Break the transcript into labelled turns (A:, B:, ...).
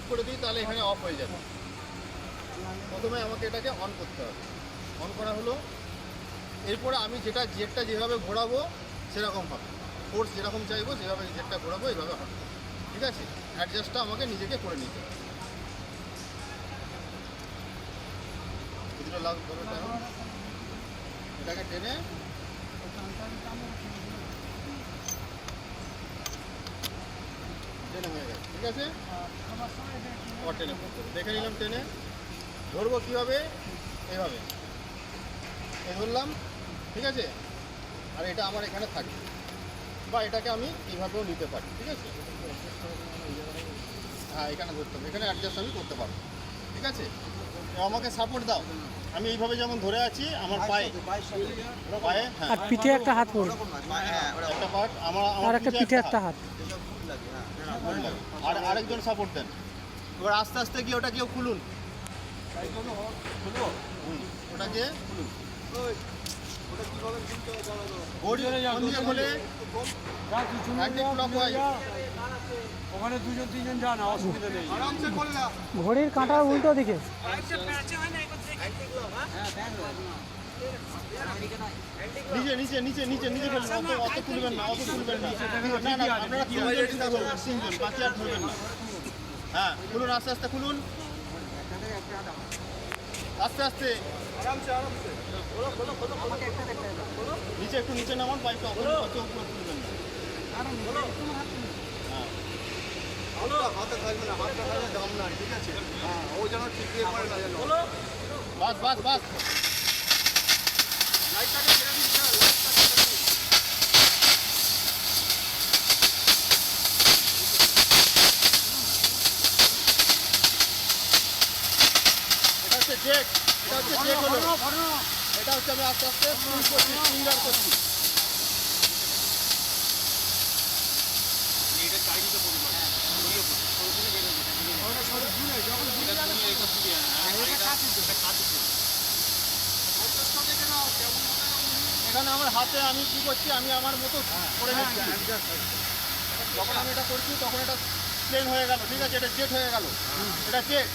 A: Click করে দিই তাহলে এখানে অফ হয়ে যাবে। প্রথমে আমাকে এটাকে অন করতে হবে। অন করা হলো, এরপরে আমি জেটটা যেভাবে ঘোরাবো সেরকম হবে, ফোর্স যেরকম চাইবো যেভাবে জেটটা ঘোরাবো এইভাবে হবে। ঠিক আছে, অ্যাডজাস্টটা আমাকে নিজেকে করে নিতে হবে। লাভ ধরো এটাকে টেনে হয়ে গেছে। ঠিক আছে, টেনে দেখে নিলাম, টেনে ধরবো কীভাবে, এইভাবে ধরলাম। ঠিক আছে, আর এটা আমার এখানে থাকবে, বা এটাকে আমি এইভাবেও নিতে পারি। ঠিক আছে, হ্যাঁ এখানে ধরতে হবে, এখানে অ্যাডজাস্ট আমি করতে পারবো। ঠিক আছে, আমাকে সাপোর্ট দাও, আমি এইভাবে যেমন ধরে আছি আমার পায়ে,
B: আর পিঠে একটা হাত পড়বে,
A: একটা পার্ট আমার
B: আর একটা পিঠে একটা হাত,
A: আর আরেকজন সাপোর্ট দেন। এবার আস্তে আস্তে গিয়ে ওটা কেউ খুলুন, ওটাকে খুলুন।
C: ওখানে দুজন তিনজন যান, অসুবিধা নেই।
B: ঘড়ির কাঁটার উল্টো দিকে।
A: নিচে নিচে নিচে নিচে নিচে ফেলবেন, অত তুলবেন না, অত তুলবেন না, আপনারা তিনজন, বাকি আর ধরবেন না। হ্যাঁ খুলুন, আস্তে আস্তে খুলুন, আস্তে আস্তে, নিচে একটু নিচে নামান, পাইপটা উপরে তুলবেন না। হাতে থাকবে না, হাতটা থাকলে দাম নাই। ঠিক আছে, হ্যাঁ ও যেন ঠিক দিয়ে পড়ে না যেন। বাস বাস বাস, লাইটটাকে ছেড়ে দিন, লাইটটা ছেড়ে দিন। এটা হচ্ছে জেট, এটা হচ্ছে জেট হলো, এটা হচ্ছে আমি আস্তে আস্তে স্পিন করছি, ফিঙ্গার করছি। এখানে আমার হাতে আমি কি করছি, আমি আমার মতো করে নিচ্ছি। যখন আমি এটা করছি তখন এটা প্লেন হয়ে গেল। ঠিক আছে, এটা জেট হয়ে গেল, এটা জেট।